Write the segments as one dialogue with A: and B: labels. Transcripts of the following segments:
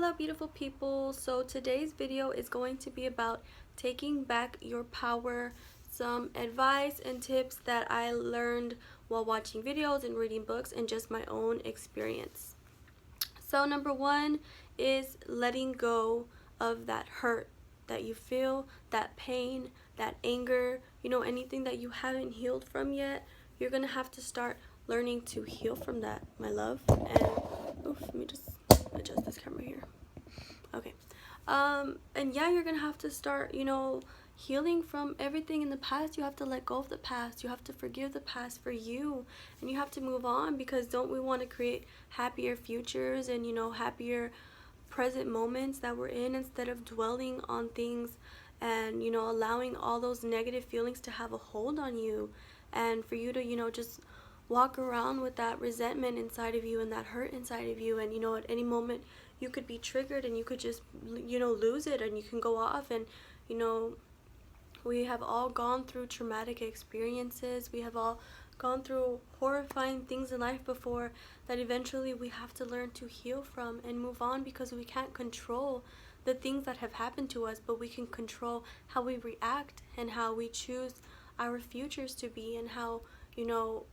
A: Hello beautiful people. So today's video is going to be about taking back your power, some advice and tips that I learned while watching videos and reading books and just my own experience. So number one is letting go of that hurt that you feel, that pain, that anger, anything that you haven't healed from yet. You're gonna have to start learning to heal from that, my love. And oof, let me just adjust this camera here. Okay. And yeah, you're gonna have to start, healing from everything in the past. You have to let go of the past. You have to forgive the past for you. And you have to move on, because don't we want to create happier futures and, happier present moments that we're in, instead of dwelling on things and, allowing all those negative feelings to have a hold on you, and for you to, just walk around with that resentment inside of you and that hurt inside of you. And at any moment you could be triggered and you could just lose it, and you can go off. And you know we have all gone through traumatic experiences. We have all gone through horrifying things in life before, that eventually we have to learn to heal from and move on, because we can't control the things that have happened to us, but we can control how we react and how we choose our futures to be, and how you know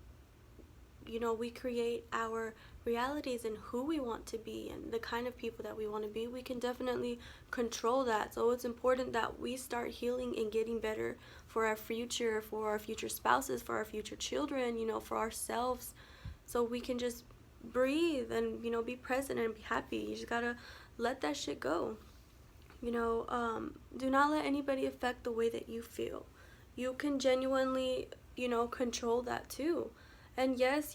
A: we create our realities and who we want to be and the kind of people that we want to be. We can definitely control that. So it's important that we start healing and getting better for our future, for our future spouses, for our future children, for ourselves, so we can just breathe and, be present and be happy. You just gotta let that shit go. Do not let anybody affect the way that you feel. You can genuinely, control that too. And yes,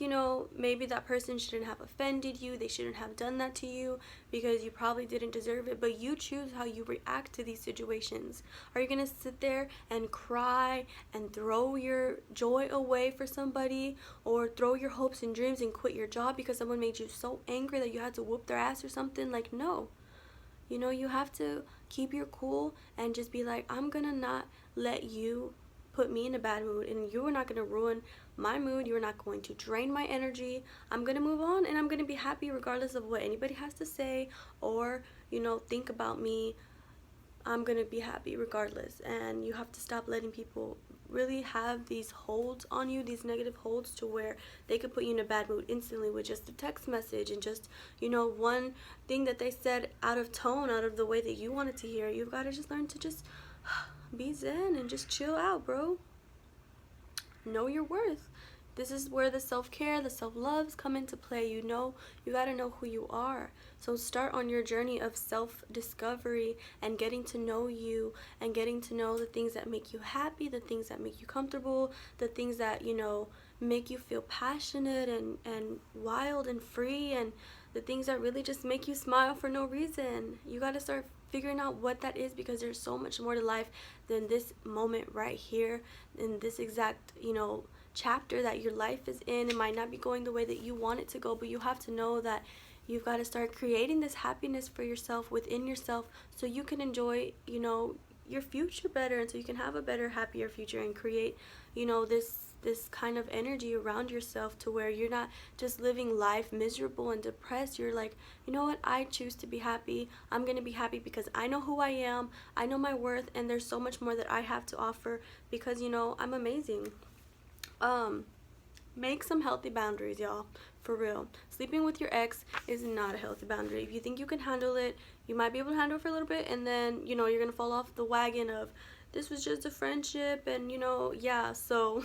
A: maybe that person shouldn't have offended you. They shouldn't have done that to you, because you probably didn't deserve it. But you choose how you react to these situations. Are you going to sit there and cry and throw your joy away for somebody, or throw your hopes and dreams and quit your job because someone made you so angry that you had to whoop their ass or something? Like, no. You have to keep your cool and just be like, I'm gonna not let you put me in a bad mood, and you are not gonna ruin my mood. You're not going to drain my energy. I'm gonna move on, and I'm gonna be happy regardless of what anybody has to say or, think about me. I'm gonna be happy regardless. And you have to stop letting people really have these holds on you, these negative holds, to where they could put you in a bad mood instantly with just a text message and just, one thing that they said out of tone, out of the way that you wanted to hear. You've got to just learn to just be zen and just chill out, bro. Know your worth. This is where the self-care, the self-loves come into play. You got to know who you are. So start on your journey of self-discovery and getting to know you, and getting to know the things that make you happy, the things that make you comfortable, the things that, make you feel passionate and wild and free, and the things that really just make you smile for no reason. You got to start figuring out what that is, because there's so much more to life than this moment right here, in this exact, chapter that your life is in. It might not be going the way that you want it to go, but you have to know that you've got to start creating this happiness for yourself, within yourself, so you can enjoy, your future better, and so you can have a better, happier future, and create, this kind of energy around yourself, to where you're not just living life miserable and depressed. You're like, you know what, I choose to be happy. I'm gonna be happy because I know who I am, I know my worth, and there's so much more that I have to offer, because I'm amazing. Make some healthy boundaries, y'all. For real. Sleeping with your ex is not a healthy boundary. If you think you can handle it, you might be able to handle it for a little bit, and then, you're going to fall off the wagon of, this was just a friendship, and, yeah, so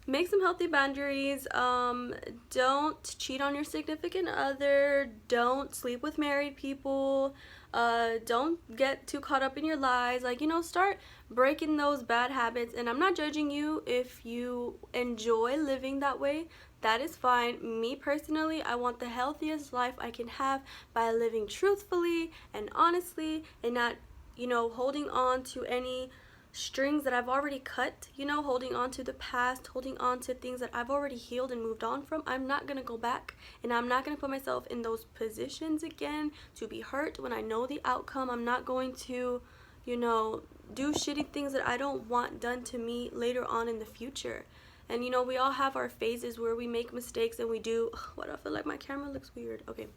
A: make some healthy boundaries. Don't cheat on your significant other. Don't sleep with married people. Don't get too caught up in your lies. Like, start breaking those bad habits. And I'm not judging you if you enjoy living that way. That is fine. Me personally, I want the healthiest life I can have by living truthfully and honestly, and not, holding on to any strings that I've already cut, holding on to the past, holding on to things that I've already healed and moved on from. I'm not going to go back, and I'm not going to put myself in those positions again to be hurt when I know the outcome. I'm not going to, do shitty things that I don't want done to me later on in the future. And we all have our phases where we make mistakes and we do, what, I feel like my camera looks weird. Okay.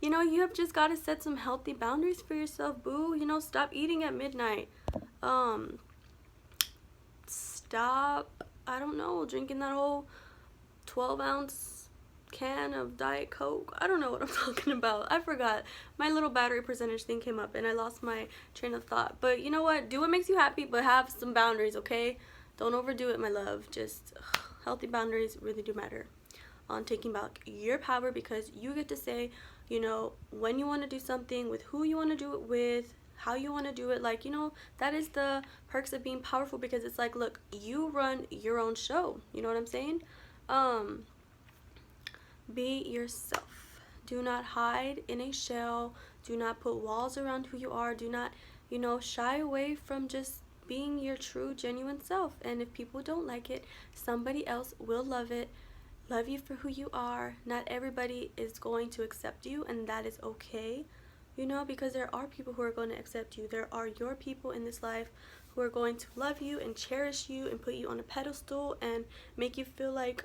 A: you know, you have just got to set some healthy boundaries for yourself, boo. You know, stop eating at midnight. Um, Stop, I don't know, drinking that whole 12-ounce can of Diet Coke. I don't know what I'm talking about. I forgot. My little battery percentage thing came up and I lost my train of thought. But you know what? Do what makes you happy, but have some boundaries, okay? Don't overdo it, my love. Just healthy boundaries really do matter on taking back your power, because you get to say, you know, when you want to do something, with who you want to do it with, how you want to do it. Like, you know, that is the perks of being powerful, because it's like, look, you run your own show. You know what I'm saying? Be yourself. Do not hide in a shell. Do not put walls around who you are. Do not, you know, shy away from just being your true, genuine self. And if people don't like it, somebody else will love it. Love you for who you are. Not everybody is going to accept you, and that is okay. You know, because there are people who are going to accept you. There are your people in this life who are going to love you and cherish you and put you on a pedestal and make you feel like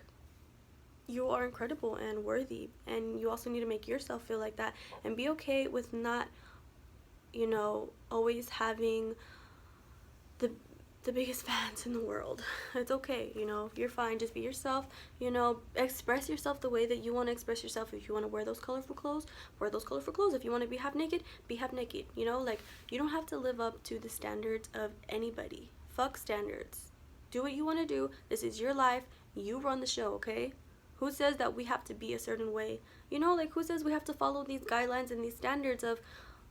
A: you are incredible and worthy. And you also need to make yourself feel like that, and be okay with not, you know, always having the biggest fans in the world. It's okay, you know, you're fine. Just be yourself, you know, express yourself the way that you want to express yourself. If you want to wear those colorful clothes, wear those colorful clothes. If you want to be half naked, be half naked, you know, like, you don't have to live up to the standards of anybody. Fuck standards. Do what you want to do. This is your life. You run the show, okay? Who says that we have to be a certain way? You know, like, who says we have to follow these guidelines and these standards of,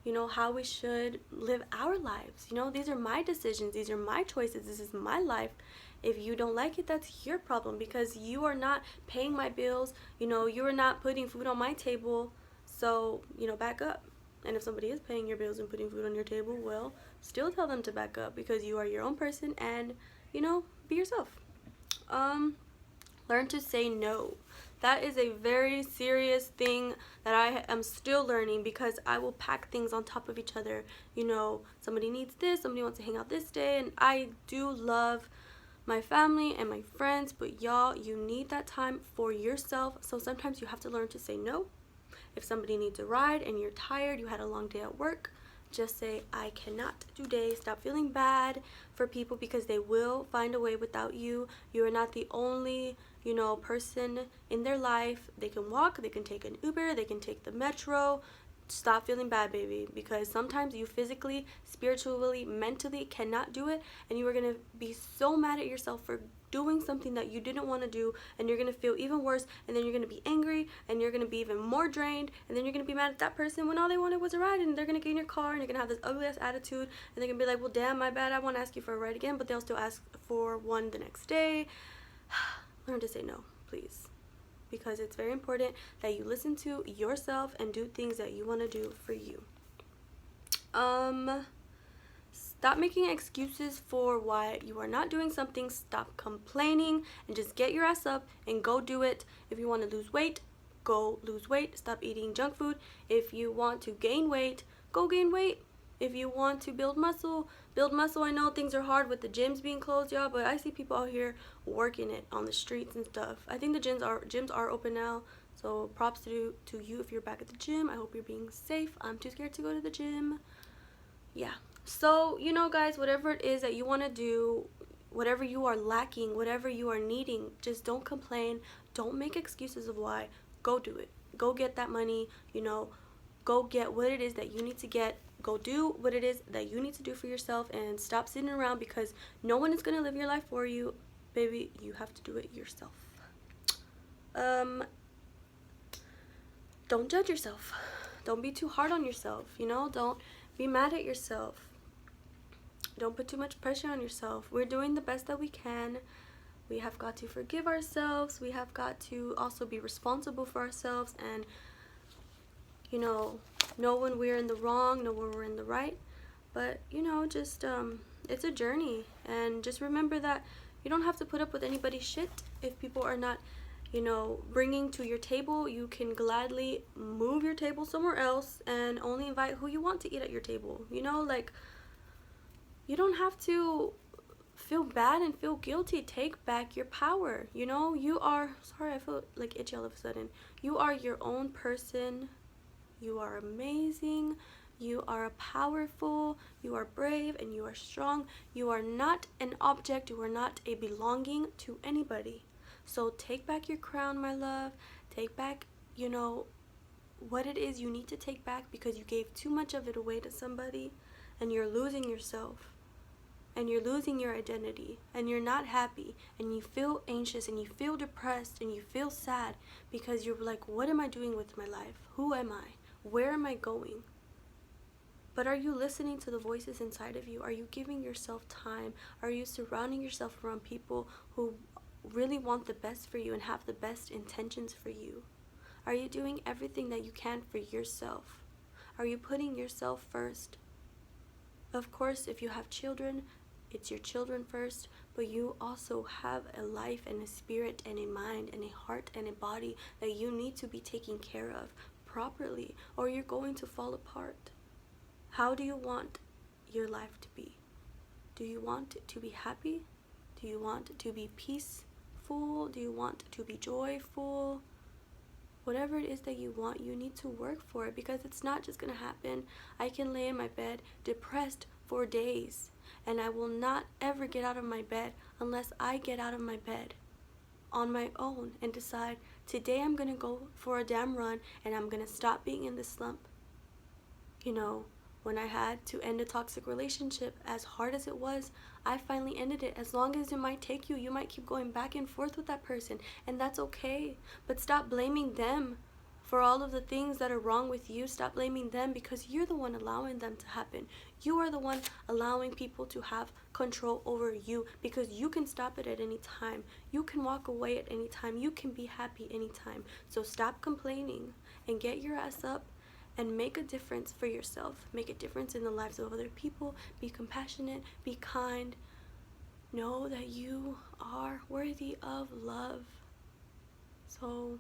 A: you know, how we should live our lives? You know, these are my decisions. These are my choices. This is my life. If you don't like it, that's your problem, because you are not paying my bills. You know, you are not putting food on my table. So, you know, back up. And if somebody is paying your bills and putting food on your table, well, still tell them to back up, because you are your own person, and, you know, be yourself. Learn to say no. That is a very serious thing that I am still learning, because I will pack things on top of each other. You know, somebody needs this, somebody wants to hang out this day, and I do love my family and my friends, but y'all, you need that time for yourself. So sometimes you have to learn to say no. If somebody needs a ride and you're tired, you had a long day at work, just say, I cannot today. Stop feeling bad for people, because they will find a way without you. You are not the only, you know, person in their life. They can walk, they can take an Uber, they can take the metro. Stop feeling bad, baby, because sometimes you physically, spiritually, mentally cannot do it, and you are going to be so mad at yourself for doing something that you didn't want to do, and you're going to feel even worse, and then you're going to be angry, and you're going to be even more drained, and then you're going to be mad at that person when all they wanted was a ride, and they're going to get in your car, and you're going to have this ugly ass attitude, and they're going to be like, well, damn, my bad, I want to ask you for a ride again, but they'll still ask for one the next day. Learn to say no, please, because it's very important that you listen to yourself and do things that you want to do for you. Stop making excuses for why you are not doing something. Stop complaining and just get your ass up and go do it. If you want to lose weight, go lose weight. Stop eating junk food. If you want to gain weight, go gain weight. If you want to build muscle, build muscle. I know things are hard with the gyms being closed, y'all, but I see people out here working it on the streets and stuff. I think the gyms are open now, so props to you if you're back at the gym. I hope you're being safe. I'm too scared to go to the gym. Yeah. So, you know, guys, whatever it is that you want to do, whatever you are lacking, whatever you are needing, just don't complain. Don't make excuses of why. Go do it. Go get that money, you know. Go get what it is that you need to get. Go do what it is that you need to do for yourself, and stop sitting around, because no one is going to live your life for you. Baby, you have to do it yourself. Don't judge yourself. Don't be too hard on yourself, you know. Don't be mad at yourself. Don't put too much pressure on yourself. We're doing the best that we can. We have got to forgive ourselves. We have got to also be responsible for ourselves, and, you know when we're in the wrong, know when we're in the right. But, you know, just it's a journey, and just remember that you don't have to put up with anybody's shit. If people are not, you know, bringing to your table, you can gladly move your table somewhere else and only invite who you want to eat at your table. You know, like, you don't have to feel bad and feel guilty. Take back your power. You know, you are, sorry, I feel like itchy all of a sudden. You are your own person. You are amazing. You are powerful. You are brave and you are strong. You are not an object. You are not a belonging to anybody. So take back your crown, my love. Take back, what it is you need to take back, because you gave too much of it away to somebody and you're losing yourself and you're losing your identity and you're not happy and you feel anxious and you feel depressed and you feel sad because you're like, what am I doing with my life? Who am I? Where am I going? But are you listening to the voices inside of you? Are you giving yourself time? Are you surrounding yourself around people who really want the best for you and have the best intentions for you? Are you doing everything that you can for yourself? Are you putting yourself first? Of course, if you have children, it's your children first, but you also have a life and a spirit and a mind and a heart and a body that you need to be taking care of properly, or you're going to fall apart. How do you want your life to be? Do you want it to be happy? Do you want it to be peaceful? Do you want it to be joyful? Whatever it is that you want, you need to work for it, because it's not just going to happen. I can lay in my bed depressed for days, and I will not ever get out of my bed unless I get out of my bed on my own and decide, today I'm going to go for a damn run and I'm going to stop being in this slump. When I had to end a toxic relationship, as hard as it was, I finally ended it. As long as it might take you, you might keep going back and forth with that person, and that's okay. But stop blaming them for all of the things that are wrong with you. Stop blaming them, because you're the one allowing them to happen. You are the one allowing people to have control over you, because you can stop it at any time. You can walk away at any time. You can be happy anytime. So stop complaining and get your ass up and make a difference for yourself. Make a difference in the lives of other people. Be compassionate. Be kind. Know that you are worthy of love. So